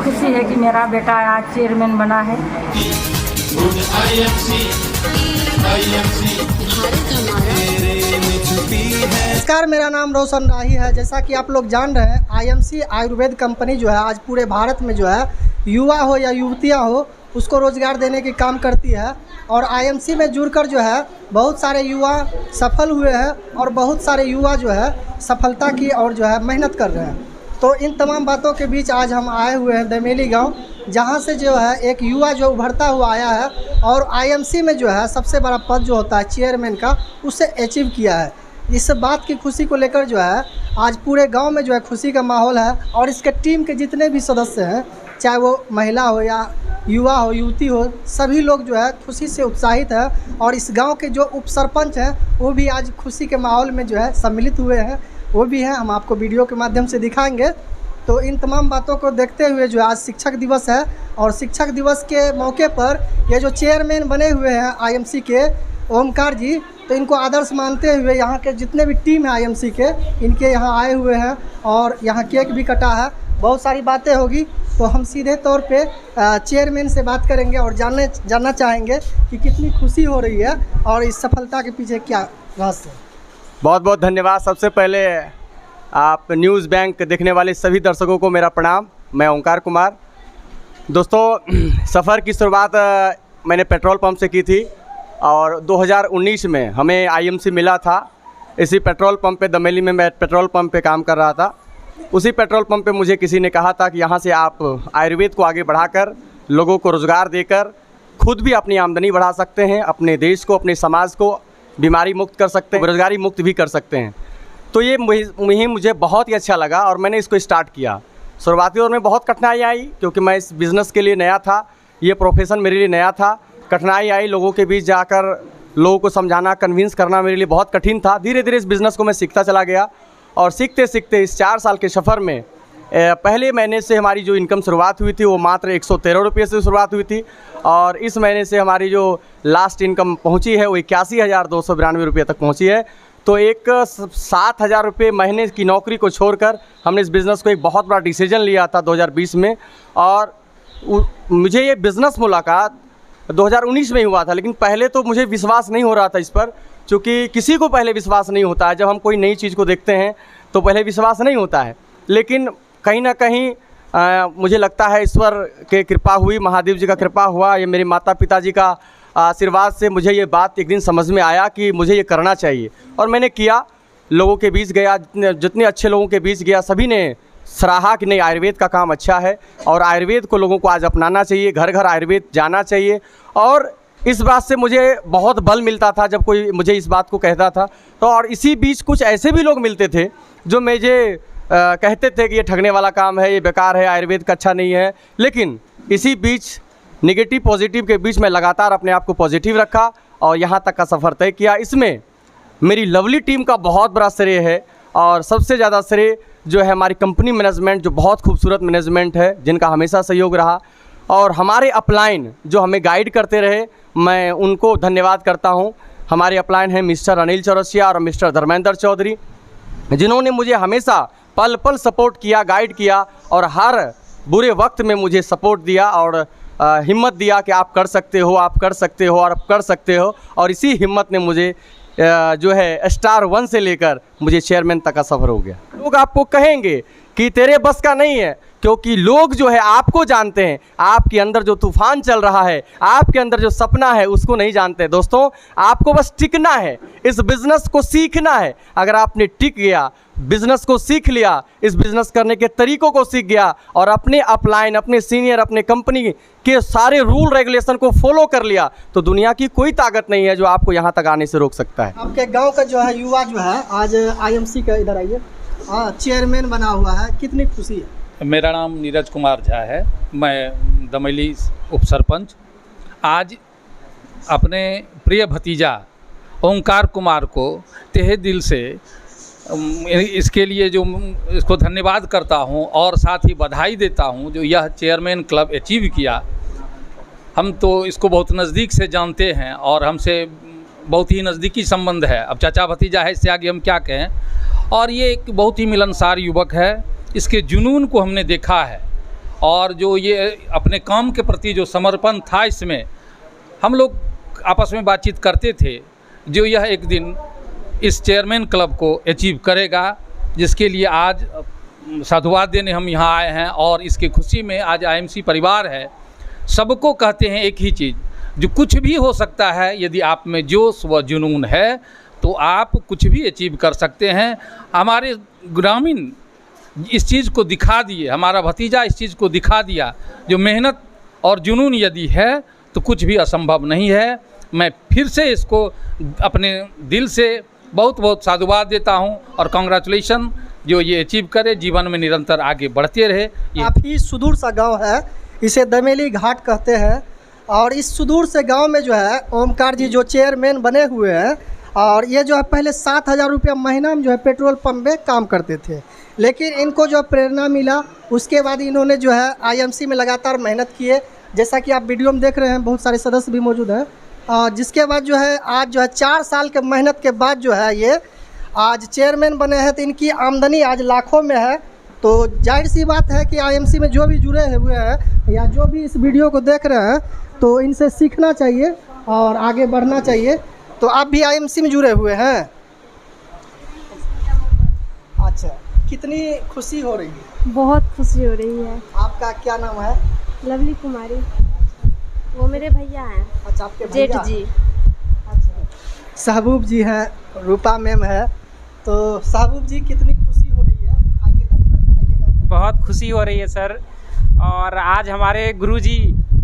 खुशी है कि मेरा बेटा आज चेयरमैन बना है। नमस्कार, मेरा नाम रोशन राही है। जैसा कि आप लोग जान रहे हैं, आईएमसी आयुर्वेद कंपनी जो है आज पूरे भारत में जो है युवा हो या युवतियां हो उसको रोज़गार देने की काम करती है। और आईएमसी में जुड़कर जो है बहुत सारे युवा सफल हुए हैं और बहुत सारे युवा जो है सफलता की और जो है मेहनत कर रहे हैं। तो इन तमाम बातों के बीच आज हम आए हुए हैं दमेली गांव, जहां से जो है एक युवा जो उभरता हुआ आया है और आईएमसी में जो है सबसे बड़ा पद जो होता है चेयरमैन का, उसे अचीव किया है। इस बात की खुशी को लेकर जो है आज पूरे गांव में जो है खुशी का माहौल है। और इसके टीम के जितने भी सदस्य हैं, चाहे वो महिला हो या युवा हो युवती हो, सभी लोग जो है खुशी से उत्साहित है। और इस गांव के जो उप सरपंच हैं वो भी आज खुशी के माहौल में जो है सम्मिलित हुए हैं, वो भी हैं, हम आपको वीडियो के माध्यम से दिखाएंगे। तो इन तमाम बातों को देखते हुए जो आज शिक्षक दिवस है और शिक्षक दिवस के मौके पर ये जो चेयरमैन बने हुए हैं आईएमसी के ओमकार जी, तो इनको आदर्श मानते हुए यहाँ के जितने भी टीम है आईएमसी के, इनके यहाँ आए हुए हैं और यहाँ केक भी कटा है। बहुत सारी बातें होगी, तो हम सीधे तौर पे चेयरमैन से बात करेंगे और जानना चाहेंगे कि कितनी खुशी हो रही है और इस सफलता के पीछे क्या रहस्य है। बहुत बहुत धन्यवाद। सबसे पहले आप न्यूज़ बैंक देखने वाले सभी दर्शकों को मेरा प्रणाम। मैं ओंकार कुमार। दोस्तों, सफ़र की शुरुआत मैंने पेट्रोल पंप से की थी और 2019 में हमें आईएमसी मिला था। इसी पेट्रोल पंप पे दमेली में मैं पेट्रोल पंप पे काम कर रहा था। उसी पेट्रोल पंप पे मुझे किसी ने कहा था कि यहाँ से आप आयुर्वेद को आगे बढ़ाकर लोगों को रोज़गार देकर खुद भी अपनी आमदनी बढ़ा सकते हैं, अपने देश को, अपने समाज को बीमारी मुक्त कर सकते हैं, बेरोजगारी मुक्त भी कर सकते हैं। तो ये मुहिम मुझे बहुत ही अच्छा लगा और मैंने इसको स्टार्ट किया। शुरुआती दौर में बहुत कठिनाई आई क्योंकि मैं इस बिज़नेस के लिए नया था, ये प्रोफेशन मेरे लिए नया था। कठिनाई आई, लोगों के बीच जाकर लोगों को समझाना, कन्विंस करना मेरे लिए बहुत कठिन था। धीरे धीरे इस बिज़नेस को मैं सीखता चला गया और सीखते सीखते इस 4 साल के सफ़र में पहले महीने से हमारी जो इनकम शुरुआत हुई थी वो मात्र 113 रुपये से शुरुआत हुई थी और इस महीने से हमारी जो लास्ट इनकम पहुंची है वो 81,292 रुपये तक पहुंची है। तो एक 7,000 रुपये महीने की नौकरी को छोड़कर हमने इस बिज़नेस को एक बहुत बड़ा डिसीजन लिया था 2020 में। और मुझे ये बिज़नेस मुलाकात 2019 में ही हुआ था, लेकिन पहले तो मुझे विश्वास नहीं हो रहा था इस पर, क्योंकि किसी को पहले विश्वास नहीं होता है। जब हम कोई नई चीज़ को देखते हैं तो पहले विश्वास नहीं होता है, लेकिन कहीं ना कहीं मुझे लगता है ईश्वर के कृपा हुई, महादेव जी का कृपा हुआ, ये मेरे माता पिता जी का आशीर्वाद से मुझे ये बात एक दिन समझ में आया कि मुझे ये करना चाहिए और मैंने किया। लोगों के बीच गया, जितने अच्छे लोगों के बीच गया सभी ने सराहा कि नहीं, आयुर्वेद का काम अच्छा है और आयुर्वेद को लोगों को आज अपनाना चाहिए, घर घर आयुर्वेद जाना चाहिए। और इस बात से मुझे बहुत बल मिलता था जब कोई मुझे इस बात को कहता था। तो और इसी बीच कुछ ऐसे भी लोग मिलते थे जो मुझे कहते थे कि ये ठगने वाला काम है, ये बेकार है, आयुर्वेद का अच्छा नहीं है। लेकिन इसी बीच नेगेटिव पॉजिटिव के बीच में लगातार अपने आप को पॉजिटिव रखा और यहाँ तक का सफ़र तय किया। इसमें मेरी लवली टीम का बहुत बड़ा श्रेय है और सबसे ज़्यादा श्रेय जो है हमारी कंपनी मैनेजमेंट, जो बहुत खूबसूरत मैनेजमेंट है, जिनका हमेशा सहयोग रहा। और हमारे अपलाइन जो हमें गाइड करते रहे, मैं उनको धन्यवाद करता हूँ। हमारे अपलाइन हैं मिस्टर अनिल चौरसिया और मिस्टर धर्मेंद्र चौधरी, जिन्होंने मुझे हमेशा पल पल सपोर्ट किया, गाइड किया और हर बुरे वक्त में मुझे सपोर्ट दिया और हिम्मत दिया कि आप कर सकते हो, आप कर सकते हो और आप कर सकते हो। और इसी हिम्मत ने मुझे जो है स्टार 1 से लेकर मुझे चेयरमैन तक का सफ़र हो गया। लोग आपको कहेंगे कि तेरे बस का नहीं है, क्योंकि लोग जो है आपको जानते हैं, आपके अंदर जो तूफान चल रहा है, आपके अंदर जो सपना है उसको नहीं जानते। दोस्तों, आपको बस टिकना है, इस बिज़नेस को सीखना है। अगर आपने टिक गया, बिज़नेस को सीख लिया, इस बिज़नेस करने के तरीक़ों को सीख गया और अपने अपलाइन, अपने सीनियर, अपने कंपनी के सारे रूल रेगुलेशन को फॉलो कर लिया, तो दुनिया की कोई ताकत नहीं है जो आपको यहाँ तक आने से रोक सकता है। आपके गाँव का जो है युवा जो है आज आईएमसी का, इधर आइए, चेयरमैन बना हुआ है, कितनी खुशी है। मेरा नाम नीरज कुमार झा है, मैं दमेली उप सरपंच। आज अपने प्रिय भतीजा ओंकार कुमार को तहे दिल से इसके लिए जो इसको धन्यवाद करता हूं और साथ ही बधाई देता हूं जो यह चेयरमैन क्लब अचीव किया। हम तो इसको बहुत नज़दीक से जानते हैं और हमसे बहुत ही नज़दीकी संबंध है। अब चाचा भतीजा है, इससे आगे हम क्या कहें। और ये एक बहुत ही मिलनसार युवक है, इसके जुनून को हमने देखा है और जो ये अपने काम के प्रति जो समर्पण था, इसमें हम लोग आपस में बातचीत करते थे जो यह एक दिन इस चेयरमैन क्लब को अचीव करेगा, जिसके लिए आज साधुवाद देने हम यहाँ आए हैं। और इसकी खुशी में आज आईएमसी परिवार है, सबको कहते हैं एक ही चीज़, जो कुछ भी हो सकता है, यदि आप में जोश व जुनून है तो आप कुछ भी अचीव कर सकते हैं। हमारे ग्रामीण इस चीज़ को दिखा दिए, हमारा भतीजा इस चीज़ को दिखा दिया, जो मेहनत और जुनून यदि है तो कुछ भी असंभव नहीं है। मैं फिर से इसको अपने दिल से बहुत बहुत साधुवाद देता हूं और कांग्रेचुलेशन, जो ये अचीव करे, जीवन में निरंतर आगे बढ़ते रहे। काफ़ी सुदूर सा गांव है, इसे दमेली घाट कहते हैं। और इस सुदूर से गांव में जो है ओमकार जी जो चेयरमैन बने हुए हैं, और ये जो है पहले 7,000 रुपया महीना में जो है पेट्रोल पंप में काम करते थे, लेकिन इनको जो प्रेरणा मिला उसके बाद इन्होंने जो है आईएमसी में लगातार मेहनत किए। जैसा कि आप वीडियो में देख रहे हैं, बहुत सारे सदस्य भी मौजूद हैं। जिसके बाद जो है आज जो है 4 साल के मेहनत के बाद जो है ये आज चेयरमैन बने हैं, तो इनकी आमदनी आज लाखों में है। तो जाहिर सी बात है कि आईएमसी में जो भी जुड़े हुए हैं या जो भी इस वीडियो को देख रहे हैं, तो इनसे सीखना चाहिए और आगे बढ़ना चाहिए। तो आप भी आईएमसी में जुड़े हुए हैं? अच्छा, कितनी खुशी हो रही है? बहुत खुशी हो रही है। आपका क्या नाम है? लवली कुमारी। वो मेरे भैया हैं। अच्छा, आपके जेठ भैया? जी। अच्छा, सहबूब जी हैं, रूपा मैम है। तो सहबूब जी कितनी खुशी हो रही है? आइएगा। बहुत खुशी हो रही है सर। और आज हमारे गुरुजी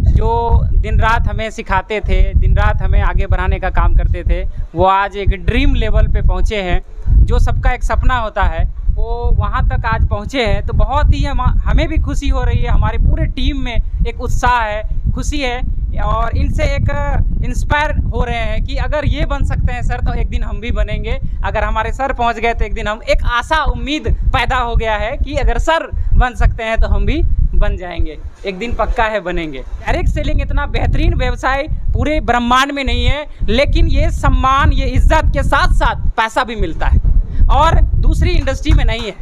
जो दिन रात हमें सिखाते थे, दिन रात हमें आगे बढ़ाने का काम करते थे, वो आज एक ड्रीम लेवल पे पहुँचे हैं। जो सबका एक सपना होता है वो वहाँ तक आज पहुँचे हैं। तो बहुत ही हमें भी खुशी हो रही है, हमारे पूरे टीम में एक उत्साह है, खुशी है। और इनसे एक इंस्पायर हो रहे हैं कि अगर ये बन सकते हैं सर, तो एक दिन हम भी बनेंगे। अगर हमारे सर पहुंच गए तो एक दिन हम, एक आशा उम्मीद पैदा हो गया है कि अगर सर बन सकते हैं तो हम भी बन जाएंगे, एक दिन पक्का है बनेंगे। डायरेक्ट सेलिंग इतना बेहतरीन व्यवसाय पूरे ब्रह्मांड में नहीं है, लेकिन ये सम्मान, ये इज्जत के साथ साथ पैसा भी मिलता है और दूसरी इंडस्ट्री में नहीं है।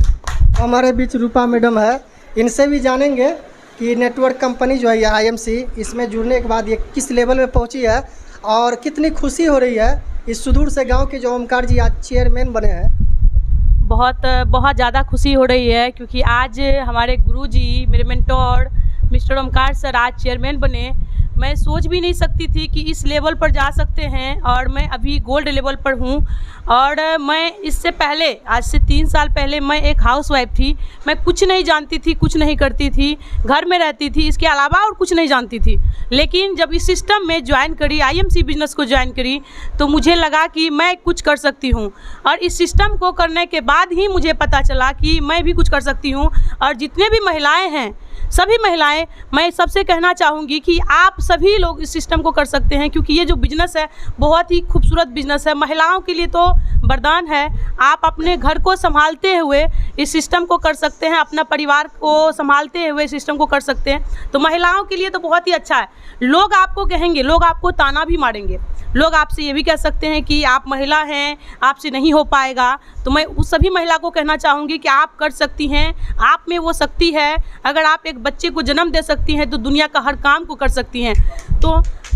हमारे बीच रूपा मैडम है, इनसे भी जानेंगे कि नेटवर्क कंपनी जो है ये आईएमसी, इसमें जुड़ने के बाद ये किस लेवल में पहुंची है और कितनी खुशी हो रही है। इस सुदूर से गांव के जो ओमकार जी आज चेयरमैन बने हैं, बहुत ज़्यादा खुशी हो रही है, क्योंकि आज हमारे गुरुजी, मेरे मेंटोर मिस्टर ओमकार सर आज चेयरमैन बने। मैं सोच भी नहीं सकती थी कि इस लेवल पर जा सकते हैं, और मैं अभी गोल्ड लेवल पर हूँ। और मैं इससे पहले, आज से 3 साल पहले, मैं एक हाउसवाइफ थी। मैं कुछ नहीं जानती थी, कुछ नहीं करती थी, घर में रहती थी, इसके अलावा और कुछ नहीं जानती थी। लेकिन जब इस सिस्टम में ज्वाइन करी, आईएमसी बिजनेस को ज्वाइन करी, तो मुझे लगा कि मैं कुछ कर सकती हूँ। और इस सिस्टम को करने के बाद ही मुझे पता चला कि मैं भी कुछ कर सकती हूँ। और जितने भी महिलाएँ हैं, सभी महिलाएं, मैं सबसे कहना चाहूँगी कि आप सभी लोग इस सिस्टम को कर सकते हैं, क्योंकि ये जो बिज़नेस है बहुत ही खूबसूरत बिज़नेस है। महिलाओं के लिए तो वरदान है। आप अपने घर को संभालते हुए इस सिस्टम को कर सकते हैं, अपना परिवार को संभालते हुए इस सिस्टम को कर सकते हैं। तो महिलाओं के लिए तो बहुत ही अच्छा है। लोग आपको कहेंगे, लोग आपको ताना भी मारेंगे, लोग आपसे ये भी कह सकते हैं कि आप महिला हैं, आपसे नहीं हो पाएगा। तो मैं उस सभी महिला को कहना चाहूँगी कि आप कर सकती हैं, आप में वो शक्ति है। अगर आप एक बच्चे को जन्म दे सकती हैं तो दुनिया का हर काम को कर सकती हैं। तो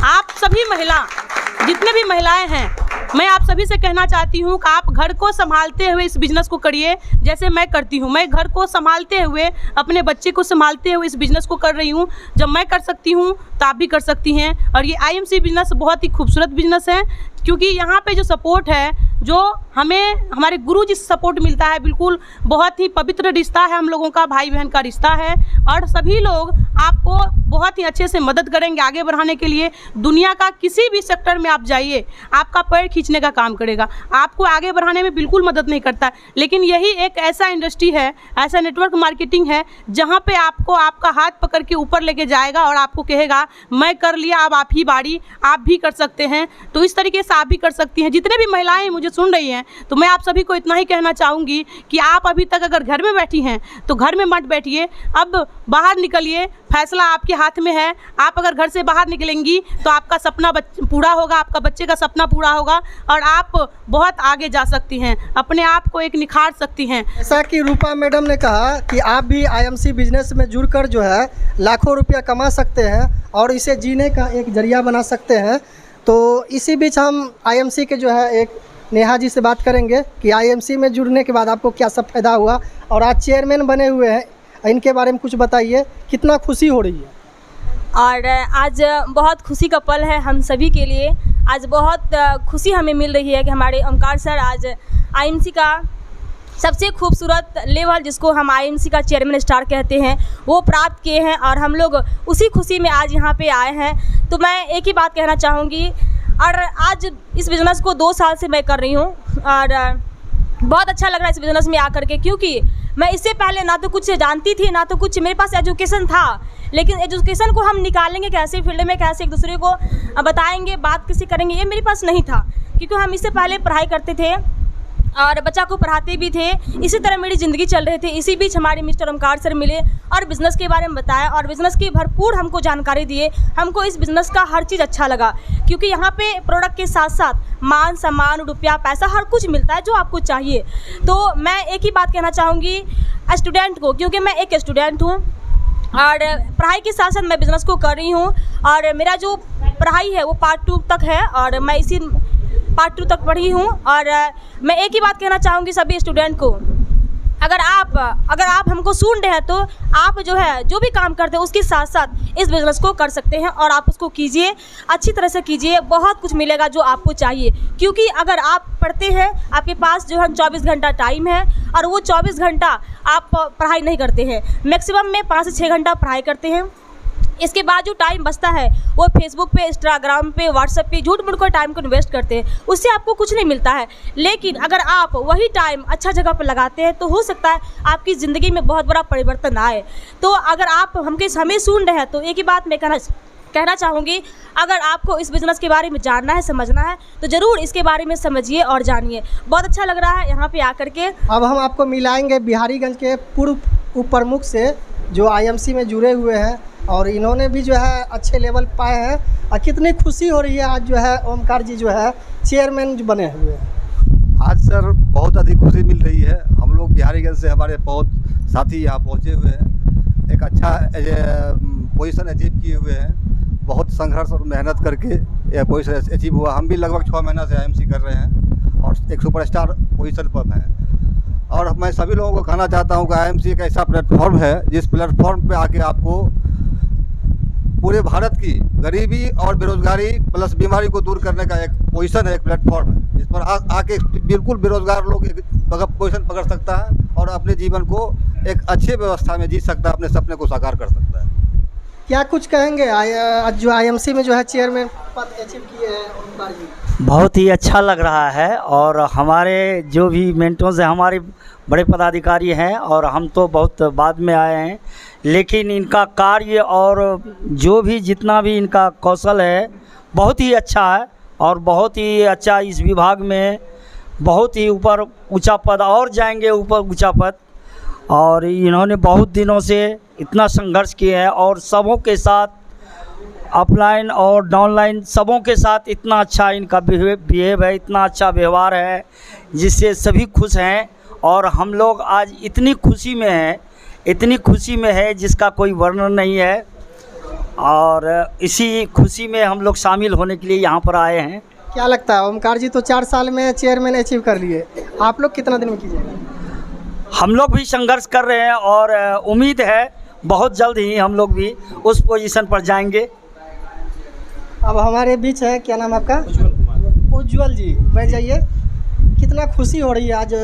आप सभी महिला, जितने भी महिलाएं हैं, मैं आप सभी से कहना चाहती हूँ कि आप घर को संभालते हुए इस बिज़नेस को करिए, जैसे मैं करती हूँ। मैं घर को संभालते हुए, अपने बच्चे को संभालते हुए इस बिज़नेस को कर रही हूँ। जब मैं कर सकती हूँ तो आप भी कर सकती हैं। और ये आईएमसी बिज़नेस बहुत ही खूबसूरत बिज़नेस है, क्योंकि यहाँ पे जो सपोर्ट है, जो हमें हमारे गुरुजी से सपोर्ट मिलता है, बिल्कुल बहुत ही पवित्र रिश्ता है हम लोगों का, भाई बहन का रिश्ता है। और सभी लोग आपको बहुत ही अच्छे से मदद करेंगे आगे बढ़ाने के लिए। दुनिया का किसी भी सेक्टर में आप जाइए, आपका पैर खींचने का काम करेगा, आपको आगे बढ़ाने में बिल्कुल मदद नहीं करता। लेकिन यही एक ऐसा इंडस्ट्री है, ऐसा नेटवर्क मार्केटिंग है, जहाँ पे आपको आपका हाथ पकड़ के ऊपर लेके जाएगा और आपको कहेगा मैं कर लिया, अब आप ही बारी, आप भी कर सकते हैं। तो इस तरीके से आप भी कर सकती हैं। जितने भी महिलाएं मुझे सुन रही हैं तो मैं आप सभी को इतना ही कहना चाहूँगी कि आप अभी तक अगर घर में बैठी हैं तो घर में मत बैठिए, अब बाहर निकलिए, फैसला आपके हाथ में है। आप अगर घर से बाहर निकलेंगी तो आपका सपना पूरा होगा, आपका बच्चे का सपना पूरा होगा और आप बहुत आगे जा सकती हैं, अपने आप को एक निखार सकती हैं। जैसा कि रूपा मैडम ने कहा कि आप भी आईएमसी बिजनेस में जुड़कर जो है लाखों रुपया कमा सकते हैं और इसे जीने का एक जरिया बना सकते हैं। तो इसी बीच हम आईएमसी के जो है एक नेहा जी से बात करेंगे कि आईएमसी में जुड़ने के बाद आपको क्या सब फायदा हुआ और आज चेयरमैन बने हुए हैं, इनके बारे में कुछ बताइए, कितना खुशी हो रही है। और आज बहुत खुशी का पल है हम सभी के लिए। आज बहुत खुशी हमें मिल रही है कि हमारे ओमकार सर आज आईएमसी का सबसे खूबसूरत लेवल, जिसको हम आईएमसी का चेयरमैन स्टार कहते हैं, वो प्राप्त किए हैं और हम लोग उसी खुशी में आज यहाँ पे आए हैं। तो मैं एक ही बात कहना चाहूँगी, और आज इस बिज़नेस को 2 साल से मैं कर रही हूँ और बहुत अच्छा लग रहा है इस बिज़नेस में आकर के, क्योंकि मैं इससे पहले ना तो कुछ जानती थी, ना तो कुछ मेरे पास एजुकेशन था। लेकिन एजुकेशन को हम निकालेंगे कैसे, फील्ड में कैसे एक दूसरे को बताएंगे, बात कैसे करेंगे, ये मेरे पास नहीं था, क्योंकि हम इससे पहले पढ़ाई करते थे और बच्चा को पढ़ाते भी थे। इसी तरह मेरी ज़िंदगी चल रही थी। इसी बीच हमारे मिस्टर ओमकार सर मिले और बिज़नेस के बारे में बताया और बिज़नेस की भरपूर हमको जानकारी दिए। हमको इस बिज़नेस का हर चीज़ अच्छा लगा, क्योंकि यहाँ पे प्रोडक्ट के साथ साथ मान सम्मान, रुपया, पैसा, हर कुछ मिलता है जो आपको चाहिए। तो मैं एक ही बात कहना चाहूँगी स्टूडेंट को, क्योंकि मैं एक स्टूडेंट हूँ और पढ़ाई के साथ साथ मैं बिज़नेस को कर रही हूँ और मेरा जो पढ़ाई है वो पार्ट 2 तक है और मैं इसी पार्ट 2 तक पढ़ी हूँ। और मैं एक ही बात कहना चाहूँगी सभी स्टूडेंट को, अगर आप हमको सुन रहे हैं तो आप जो है जो भी काम करते हैं उसके साथ साथ इस बिज़नेस को कर सकते हैं और आप उसको कीजिए, अच्छी तरह से कीजिए, बहुत कुछ मिलेगा जो आपको चाहिए। क्योंकि अगर आप पढ़ते हैं, आपके पास जो है 24 घंटा टाइम है और वो 24 घंटा आप पढ़ाई नहीं करते हैं, मैक्सिमम में 5 से 6 घंटा पढ़ाई करते हैं। इसके बाद जो टाइम बचता है वो फेसबुक पे, इंस्टाग्राम पे, व्हाट्सएप पे झूठ मूठ को टाइम को इन्वेस्ट करते हैं, उससे आपको कुछ नहीं मिलता है। लेकिन अगर आप वही टाइम अच्छा जगह पर लगाते हैं तो हो सकता है आपकी ज़िंदगी में बहुत बड़ा परिवर्तन आए। तो अगर आप हमें सुन रहे हैं तो एक ही बात मैं कहना चाहूँगी, अगर आपको इस बिज़नेस के बारे में जानना है, समझना है तो ज़रूर इसके बारे में समझिए और जानिए। बहुत अच्छा लग रहा है यहाँ पे आकर के। अब हम आपको मिलाएंगे बिहारीगंज के पूर्व उप प्रमुख से जो आईएमसी में जुड़े हुए हैं और इन्होंने भी जो है अच्छे लेवल पाए हैं और कितनी खुशी हो रही है आज जो है ओमकार जी जो है चेयरमैन बने हुए हैं। आज सर बहुत अधिक खुशी मिल रही है। हम लोग बिहारीगंज से हमारे बहुत साथी यहाँ पहुँचे हुए हैं, एक अच्छा पोजीशन अचीव किए हुए हैं। बहुत संघर्ष और मेहनत करके यह पोजीशन अचीव हुआ। हम भी लगभग 6 महीना से आईएमसी कर रहे हैं और एक सुपरस्टार पोजीशन पर हैं। और मैं सभी लोगों को कहना चाहता हूँ कि आईएमसी एक ऐसा प्लेटफॉर्म है जिस प्लेटफॉर्म पे आके आपको पूरे भारत की गरीबी और बेरोजगारी प्लस बीमारी को दूर करने का एक पोजीशन है, एक प्लेटफॉर्म है जिस पर आके बिल्कुल बेरोजगार लोग एक पोजीशन पकड़ सकता है और अपने जीवन को एक अच्छी व्यवस्था में जी सकता है, अपने सपने को साकार कर सकता है। क्या कुछ कहेंगे जो आईएमसी में जो है चेयरमैन पद अचीव किए हैं ओमकार जी? बहुत ही अच्छा लग रहा है और हमारे जो भी मेंटर्स हैं, हमारे बड़े पदाधिकारी हैं और हम तो बहुत बाद में आए हैं, लेकिन इनका कार्य और जो भी जितना भी इनका कौशल है बहुत ही अच्छा है और बहुत ही अच्छा इस विभाग में बहुत ही ऊपर ऊंचा पद और जाएंगे, ऊपर ऊंचा पद। और इन्होंने बहुत दिनों से इतना संघर्ष किए हैं और सबों के साथ अपलाइन और डाउनलाइन सबों के साथ इतना अच्छा इनका बिहेव है, इतना अच्छा व्यवहार है जिससे सभी खुश हैं। और हम लोग आज इतनी खुशी में हैं, इतनी खुशी में है जिसका कोई वर्णन नहीं है और इसी खुशी में हम लोग शामिल होने के लिए यहाँ पर आए हैं। क्या लगता है ओमकार जी तो 4 साल में चेयरमैन अचीव कर लिए, आप लोग कितना दिन में कीजिएगा? हम लोग भी संघर्ष कर रहे हैं और उम्मीद है बहुत जल्द ही हम लोग भी उस पोजीशन पर जाएंगे। अब हमारे बीच है, क्या नाम है आपका? उज्ज्वल जी, बैठ जाइए। कितना खुशी हो रही है आज?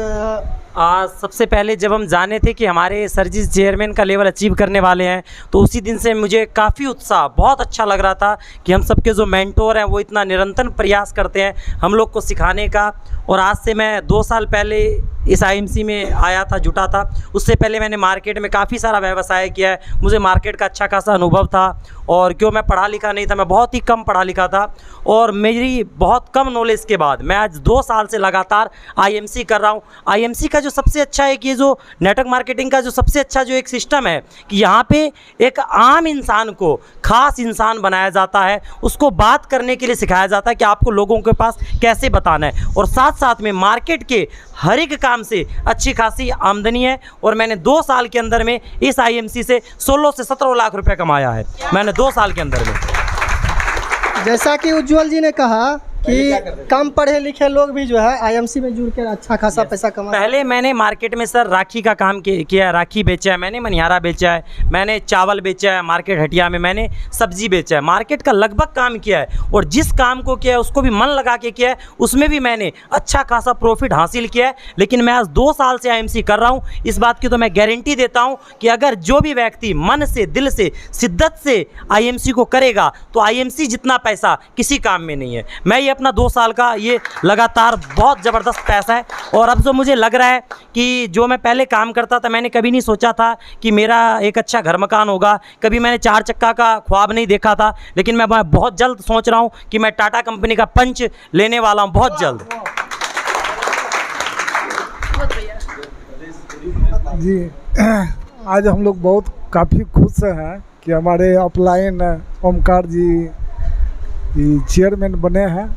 सबसे पहले जब हम जाने थे कि हमारे सर जी चेयरमैन का लेवल अचीव करने वाले हैं तो उसी दिन से मुझे काफ़ी उत्साह, बहुत अच्छा लग रहा था कि हम सबके जो मेंटोर हैं वो इतना निरंतर प्रयास करते हैं हम लोग को सिखाने का। और आज से मैं 2 साल पहले इस आईएमसी में आया था, जुटा था। उससे पहले मैंने मार्केट में काफ़ी सारा व्यवसाय किया है, मुझे मार्केट का अच्छा खासा अनुभव था। और क्यों मैं पढ़ा लिखा नहीं था, मैं बहुत ही कम पढ़ा लिखा था, और मेरी बहुत कम नॉलेज के बाद मैं आज 2 साल से लगातार आईएमसी कर रहा हूँ। आईएमसी का जो सबसे अच्छा है कि ये जो नेटवर्क मार्केटिंग का जो सबसे अच्छा जो एक सिस्टम है कि यहाँ पे एक आम इंसान को ख़ास इंसान बनाया जाता है, उसको बात करने के लिए सिखाया जाता है कि आपको लोगों के पास कैसे बताना है, और साथ साथ में मार्केट के हर एक काम से अच्छी खासी आमदनी है। और मैंने 2 साल के अंदर में इस आईएमसी से 16 से 17 लाख रुपए कमाया है, मैंने 2 साल के अंदर में। जैसा कि उज्ज्वल जी ने कहा कि कम पढ़े लिखे लोग भी जो है आईएमसी में जुड़ कर अच्छा खासा पैसा कमा। पहले मैंने मार्केट में सर राखी का काम किया है, राखी बेचा है मैंने, मनिहारा बेचा है मैंने, चावल बेचा है मार्केट हटिया में, मैंने सब्जी बेचा है, मार्केट का लगभग काम किया है। और जिस काम को किया है उसको भी मन लगा के किया है, उसमें भी मैंने अच्छा खासा प्रॉफिट हासिल किया है। लेकिन मैं आज 2 साल से आईएमसी कर रहा हूँ, इस बात की तो मैं गारंटी देता हूँ कि अगर जो भी व्यक्ति मन से, दिल से, शिद्दत से आईएमसी को करेगा तो आईएमसी जितना पैसा किसी काम में नहीं है। मैं ये अपना 2 साल का ये लगातार बहुत ज़बरदस्त पैसा है। और अब जो मुझे लग रहा है कि जो मैं पहले काम करता था, मैंने कभी नहीं सोचा था कि मेरा एक अच्छा घर मकान होगा, कभी मैंने 4 चक्का का ख्वाब नहीं देखा था, लेकिन मैं बहुत जल्द सोच रहा हूँ कि मैं टाटा कंपनी का पंच लेने वाला हूँ, बहुत जल्द। जी, आज हम लोग बहुत काफ़ी खुश हैं कि हमारे अपलाइन ओमकार जी चेयरमैन बने हैं।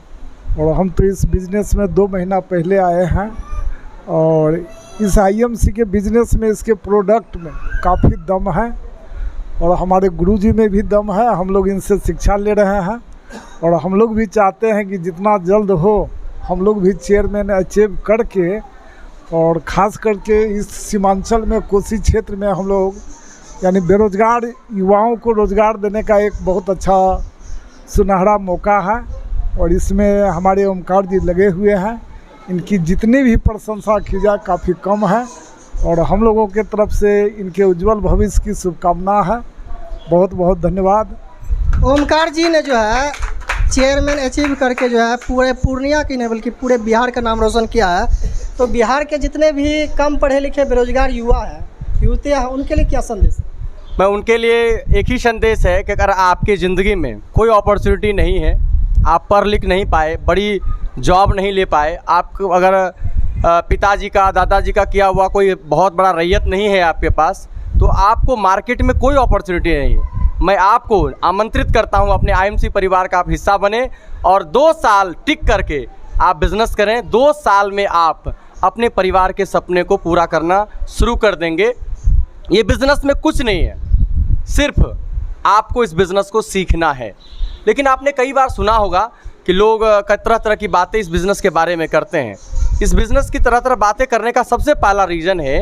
और हम तो इस बिज़नेस में 2 महीना पहले आए हैं, और इस आईएमसी के बिज़नेस में, इसके प्रोडक्ट में काफ़ी दम है, और हमारे गुरुजी में भी दम है। हम लोग इनसे शिक्षा ले रहे हैं, और हम लोग भी चाहते हैं कि जितना जल्द हो हम लोग भी चेयरमैन अचीव करके, और ख़ास करके इस सीमांचल में, कोसी क्षेत्र में हम लोग यानी बेरोज़गार युवाओं को रोज़गार देने का एक बहुत अच्छा सुनहरा मौका है। और इसमें हमारे ओमकार जी लगे हुए हैं, इनकी जितनी भी प्रशंसा की जाए काफ़ी कम है, और हम लोगों के तरफ से इनके उज्जवल भविष्य की शुभकामना है। बहुत बहुत धन्यवाद। ओमकार जी ने जो है चेयरमैन अचीव करके जो है पूरे पूर्णिया की नहीं बल्कि पूरे बिहार का नाम रोशन किया है। तो बिहार के जितने भी कम पढ़े लिखे बेरोजगार युवा हैं, युवतियाँ हैं, उनके लिए क्या संदेश है? मैं उनके लिए एक ही संदेश है कि अगर आपकी ज़िंदगी में कोई अपॉर्चुनिटी नहीं है, आप पढ़ लिख नहीं पाए, बड़ी जॉब नहीं ले पाए, आपको अगर पिताजी का, दादाजी का किया हुआ कोई बहुत बड़ा रैयत नहीं है आपके पास, तो आपको मार्केट में कोई अपॉर्चुनिटी नहीं है। मैं आपको आमंत्रित करता हूं अपने आईएमसी परिवार का आप हिस्सा बने, और 2 साल टिक करके आप बिज़नेस करें। 2 साल में आप अपने परिवार के सपने को पूरा करना शुरू कर देंगे। ये बिज़नेस में कुछ नहीं है, सिर्फ आपको इस बिज़नेस को सीखना है। लेकिन आपने कई बार सुना होगा कि लोग तरह तरह की बातें इस बिज़नेस के बारे में करते हैं। इस बिज़नेस की तरह तरह बातें करने का सबसे पहला रीज़न है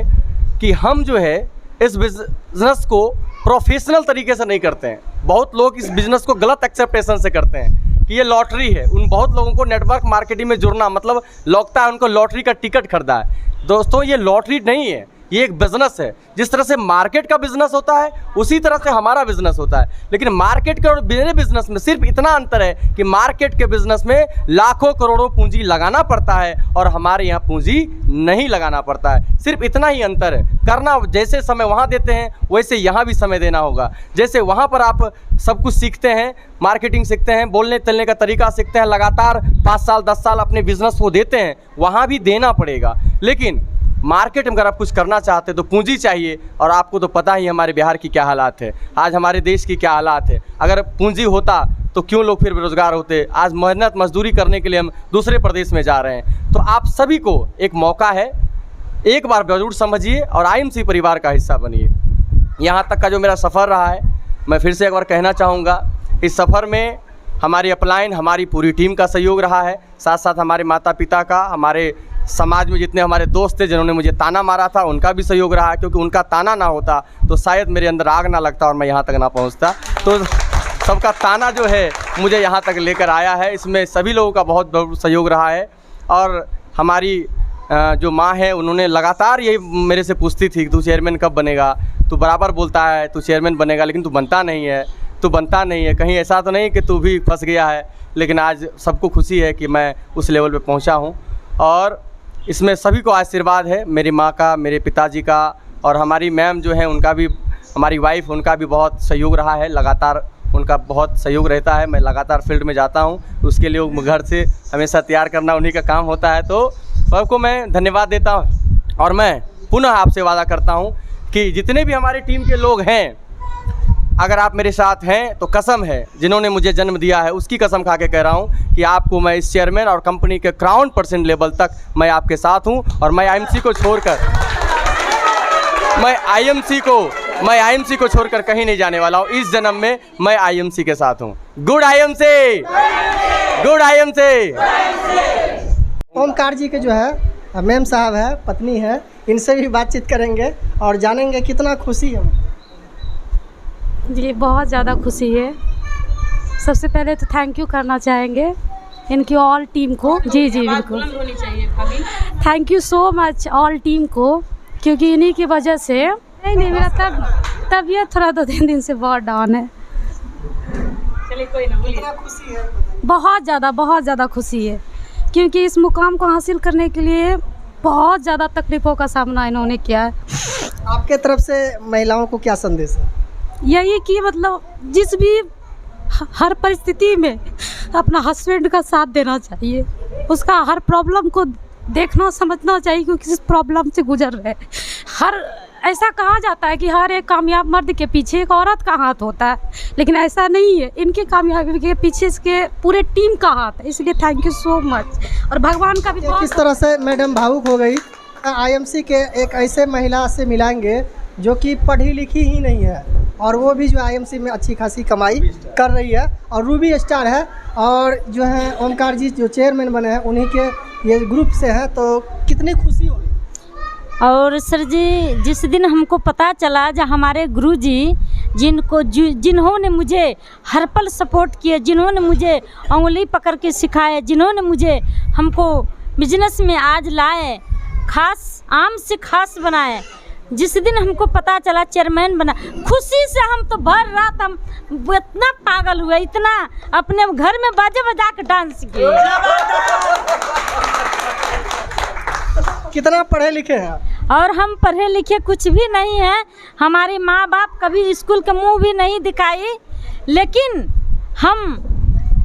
कि हम जो है इस बिज़नेस को प्रोफेशनल तरीके से नहीं करते हैं। बहुत लोग इस बिज़नेस को गलत एक्सेप्टेशन से करते हैं कि ये लॉटरी है। उन बहुत लोगों को नेटवर्क मार्केटिंग में जुड़ना मतलब लगता है उनको लॉटरी का टिकट खरीदा है। दोस्तों, ये लॉटरी नहीं है, ये एक बिज़नेस है। जिस तरह से मार्केट का बिज़नेस होता है उसी तरह से हमारा बिज़नेस होता है। लेकिन मार्केट के और मेरे बिज़नेस में सिर्फ इतना अंतर है कि मार्केट के बिज़नेस में लाखों करोड़ों पूंजी लगाना पड़ता है और हमारे यहाँ पूंजी नहीं लगाना पड़ता है। सिर्फ इतना ही अंतर है। करना जैसे समय वहाँ देते हैं वैसे यहाँ भी समय देना होगा। जैसे वहाँ पर आप सब कुछ सीखते हैं, मार्केटिंग सीखते हैं, बोलने चलने का तरीका सीखते हैं, लगातार 5 साल 10 साल अपने बिज़नेस को देते हैं, वहाँ भी देना पड़ेगा। लेकिन मार्केट में अगर आप कुछ करना चाहते हैं तो पूंजी चाहिए, और आपको तो पता ही हमारे बिहार की क्या हालात है, आज हमारे देश की क्या हालात है। अगर पूंजी होता तो क्यों लोग फिर बेरोज़गार होते। आज मेहनत मजदूरी करने के लिए हम दूसरे प्रदेश में जा रहे हैं। तो आप सभी को एक मौका है, एक बार जरूर समझिए और आईएमसी परिवार का हिस्सा बनिए। यहाँ तक का जो मेरा सफ़र रहा है, मैं फिर से एक बार कहना चाहूँगा, इस सफ़र में हमारी अपलाइन, हमारी पूरी टीम का सहयोग रहा है, साथ साथ हमारे माता पिता का, हमारे समाज में जितने हमारे दोस्त थे जिन्होंने मुझे ताना मारा था उनका भी सहयोग रहा है, क्योंकि उनका ताना ना होता तो शायद मेरे अंदर आग ना लगता और मैं यहाँ तक ना पहुँचता। तो सबका ताना जो है मुझे यहाँ तक लेकर आया है, इसमें सभी लोगों का बहुत बहुत सहयोग रहा है। और हमारी जो माँ है उन्होंने लगातार ये मेरे से पूछती थी तू चेयरमैन कब बनेगा, तू बराबर बोलता है तू चेयरमैन बनेगा लेकिन तू बनता नहीं है, तू बनता नहीं है, कहीं ऐसा तो नहीं कि तू भी फंस गया है। लेकिन आज सबको खुशी है कि मैं उस लेवल पे पहुंचा हूं। और इसमें सभी को आशीर्वाद है, मेरी माँ का, मेरे पिताजी का, और हमारी मैम जो है उनका भी, हमारी वाइफ, उनका भी बहुत सहयोग रहा है। लगातार उनका बहुत सहयोग रहता है। मैं लगातार फील्ड में जाता हूँ, उसके लिए वो घर से हमेशा तैयार करना उन्हीं का काम होता है। तो सबको मैं धन्यवाद देता हूँ और मैं पुनः आपसे वादा करता हूँ कि जितने भी हमारी टीम के लोग हैं, अगर आप मेरे साथ हैं तो कसम है, जिन्होंने मुझे जन्म दिया है उसकी कसम खा के कह रहा हूँ कि आपको मैं इस चेयरमैन और कंपनी के क्राउन पर्सन लेवल तक मैं आपके साथ हूँ। और मैं आईएमसी को छोड़कर कहीं नहीं जाने वाला हूँ। इस जन्म में मैं आईएमसी के साथ हूँ। Good IMC, good IMC. Omkar ji के जो है मैम साहब है, पत्नी है, इनसे भी बातचीत करेंगे और जानेंगे कितना खुशी है। जी बहुत ज़्यादा खुशी है। सबसे पहले तो थैंक यू करना चाहेंगे इनकी ऑल टीम को। जी बिल्कुल, thank you so much all team को, क्योंकि इन्हीं की वजह से नहीं मेरा तबीयत थोड़ा 2-3 दिन से बहुत डाउन है। चलिए कोई ना, बोलिए। खुशी है, बहुत ज़्यादा खुशी है, क्योंकि इस मुकाम को हासिल करने के लिए बहुत ज़्यादा तकलीफ़ों का सामना इन्होंने किया है। आपके तरफ से महिलाओं को क्या संदेश है? यही कि मतलब जिस भी हर परिस्थिति में अपना हस्बैंड का साथ देना चाहिए, उसका हर प्रॉब्लम को देखना समझना चाहिए, क्योंकि किस प्रॉब्लम से गुजर रहे। ऐसा कहा जाता है कि हर एक कामयाब मर्द के पीछे एक औरत का हाथ होता है, लेकिन ऐसा नहीं है। इनकी कामयाबी के पीछे इसके पूरे टीम का हाथ है, इसलिए थैंक यू सो मच। और भगवान का भी किस तरह से मैडम भावुक हो गई। आईएमसी के एक ऐसे महिला से मिलाएंगे जो कि पढ़ी लिखी ही नहीं है, और वो भी जो आईएमसी में अच्छी खासी कमाई कर रही है और रूबी स्टार है, और जो है ओमकार जी जो चेयरमैन बने हैं उन्हीं के ये ग्रुप से हैं। तो कितनी खुशी होगी। और सर जी, जिस दिन हमको पता चला जो हमारे गुरुजी जिन्होंने मुझे हर पल सपोर्ट किया, जिन्होंने मुझे उंगली पकड़ के सिखाए, जिन्होंने मुझे हमको बिजनेस में आज लाए, खास आम से खास बनाए, जिस दिन हमको पता चला चेयरमैन बना, खुशी से हम तो भर रात हम इतना पागल हुए, इतना अपने घर में बाजा बजा के डांस किए। कितना पढ़े लिखे हैं? और हम पढ़े लिखे कुछ भी नहीं हैं। हमारे माँ बाप कभी स्कूल का मुंह भी नहीं दिखाई, लेकिन हम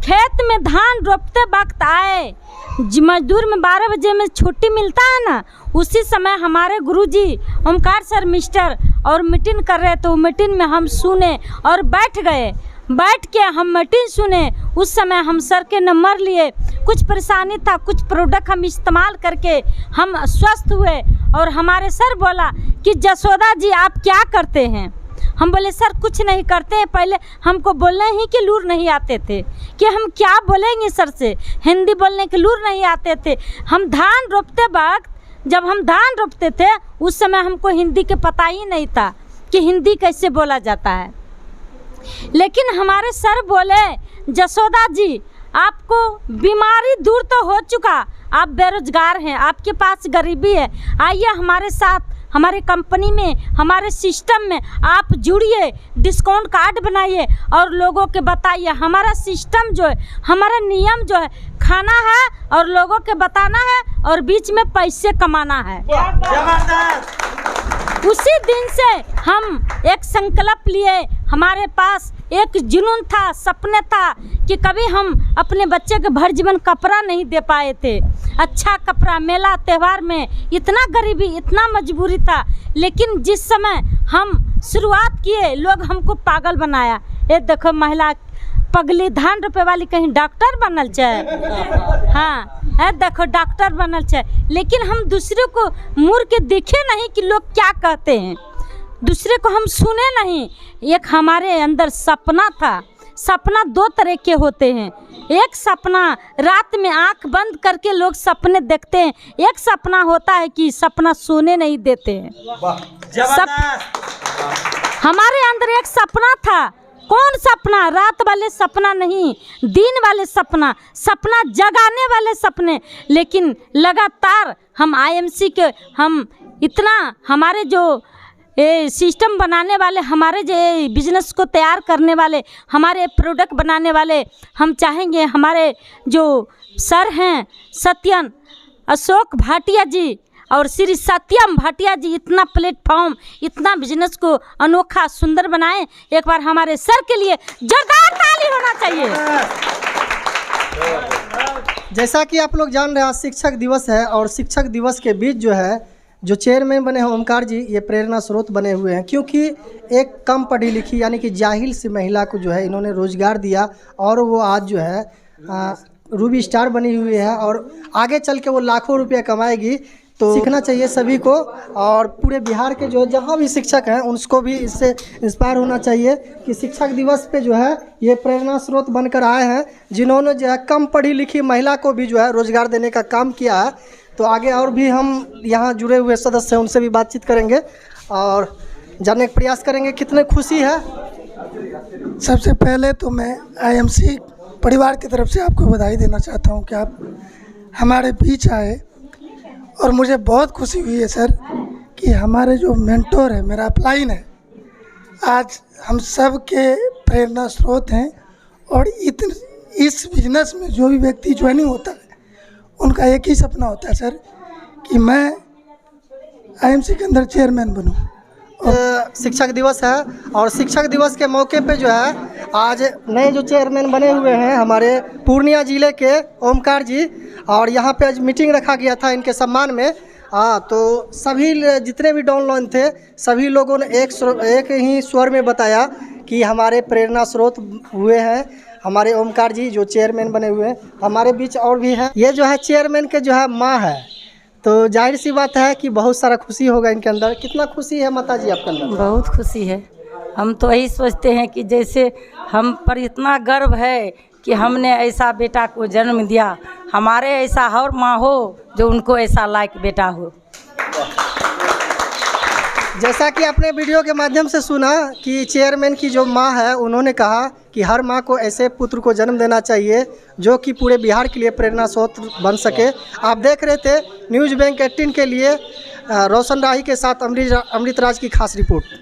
खेत में धान रोपते वक्त आए, मजदूर में 12 बजे में छुट्टी मिलता है ना, उसी समय हमारे गुरुजी ओमकार सर मिस्टर और मीटिंग कर रहे, तो मीटिंग में हम सुने और बैठ गए। बैठ के हम मीटिंग सुने, उस समय हम सर के नंबर लिए। कुछ परेशानी था, कुछ प्रोडक्ट हम इस्तेमाल करके हम स्वस्थ हुए। और हमारे सर बोला कि जसोदा जी आप क्या करते हैं? हम बोले सर कुछ नहीं करते हैं। पहले हमको बोलने ही के लूर नहीं आते थे कि हम क्या बोलेंगे सर से, हिंदी बोलने के लूर नहीं आते थे। हम धान रोपते वक्त, जब हम धान रोपते थे उस समय हमको हिंदी के पता ही नहीं था कि हिंदी कैसे बोला जाता है। लेकिन हमारे सर बोले जसोदा जी आपको बीमारी दूर तो हो चुका, आप बेरोजगार हैं, आपके पास गरीबी है, आइए हमारे साथ, हमारे कंपनी में, हमारे सिस्टम में आप जुड़िए, डिस्काउंट कार्ड बनाइए और लोगों के बताइए। हमारा सिस्टम जो है, हमारा नियम जो है, खाना है और लोगों के बताना है और बीच में पैसे कमाना है। उसी दिन से हम एक संकल्प लिए, हमारे पास एक जुनून था, सपने था कि कभी हम अपने बच्चे के भर जीवन कपड़ा नहीं दे पाए थे, अच्छा कपड़ा। मेला त्यौहार में इतना गरीबी, इतना मजबूरी था, लेकिन जिस समय हम शुरुआत किए लोग हमको पागल बनाया। ये देखो महिला पगली धान रुपए वाली कहीं डॉक्टर बनल चाहे, हाँ है देखो डॉक्टर बनल चाहे। लेकिन हम दूसरे को मुड़ के देखे नहीं कि लोग क्या कहते हैं, दूसरे को हम सुने नहीं। एक हमारे अंदर सपना था। सपना 2 तरह के होते हैं। एक सपना रात में आंख बंद करके लोग सपने देखते हैं, एक सपना होता है कि सपना सोने नहीं देते हैं। हमारे अंदर एक सपना था। कौन सपना? रात वाले सपना नहीं, दिन वाले सपना, सपना जगाने वाले सपने। लेकिन लगातार हम आईएमसी के, हम इतना हमारे जो सिस्टम बनाने वाले, हमारे जो बिजनेस को तैयार करने वाले, हमारे प्रोडक्ट बनाने वाले, हम चाहेंगे हमारे जो सर हैं सत्यन अशोक भाटिया जी और श्री सत्यम भाटिया जी इतना प्लेटफॉर्म, इतना बिजनेस को अनोखा सुंदर बनाएं। एक बार हमारे सर के लिए जोरदार ताली होना चाहिए। जैसा कि आप लोग जान रहे हैं, आज शिक्षक दिवस है और शिक्षक दिवस के बीच जो है जो चेयरमैन बने हैं ओमकार जी, ये प्रेरणा स्रोत बने हुए हैं, क्योंकि एक कम पढ़ी लिखी यानी कि जाहिल सी महिला को जो है इन्होंने रोज़गार दिया और वो आज जो है रूबी स्टार बनी हुई है और आगे चल के वो लाखों रुपये कमाएगी। तो सीखना चाहिए सभी को और पूरे बिहार के जो जहाँ भी शिक्षक हैं उनको भी इससे इंस्पायर होना चाहिए कि शिक्षक दिवस पे जो है ये प्रेरणा स्रोत बनकर आए हैं, जिन्होंने जो है कम पढ़ी लिखी महिला को भी जो है रोज़गार देने का काम किया है। तो आगे और भी हम यहाँ जुड़े हुए सदस्य हैं, उनसे भी बातचीत करेंगे और जानने का प्रयास करेंगे कितने खुशी है। सबसे पहले तो मैं IMC परिवार की तरफ से आपको बधाई देना चाहता हूँ कि आप हमारे बीच आए और मुझे बहुत खुशी हुई है सर कि हमारे जो मेंटोर है, मेरा अपलाइन है, आज हम सब के प्रेरणा स्रोत हैं। और इस बिजनेस में जो भी व्यक्ति ज्वाइनिंग होता है उनका एक ही सपना होता है सर कि मैं IMC के अंदर चेयरमैन बनूं। शिक्षक दिवस है और शिक्षक दिवस के मौके पे जो है आज नए जो चेयरमैन बने हुए हैं हमारे पूर्णिया जिले के ओमकार जी, और यहाँ पे आज मीटिंग रखा गया था इनके सम्मान में। तो सभी जितने भी डाउनलाइन थे सभी लोगों ने एक ही स्वर में बताया कि हमारे प्रेरणा स्रोत हुए हैं हमारे ओमकार जी जो चेयरमैन बने हुए हैं। हमारे बीच और भी हैं, ये जो है चेयरमैन के जो है माँ है, तो जाहिर सी बात है कि बहुत सारा खुशी होगा इनके अंदर। कितना खुशी है माता जी आपके अंदर? बहुत खुशी है। हम तो यही सोचते हैं कि जैसे हम पर इतना गर्व है कि हमने ऐसा बेटा को जन्म दिया, हमारे ऐसा और माँ हो जो उनको ऐसा लायक बेटा हो। जैसा कि आपने वीडियो के माध्यम से सुना कि चेयरमैन की जो माँ है उन्होंने कहा कि हर माँ को ऐसे पुत्र को जन्म देना चाहिए जो कि पूरे बिहार के लिए प्रेरणा स्रोत बन सके। आप देख रहे थे न्यूज़ बैंक 18 के लिए रोशन राही के साथ अमृत राज की खास रिपोर्ट।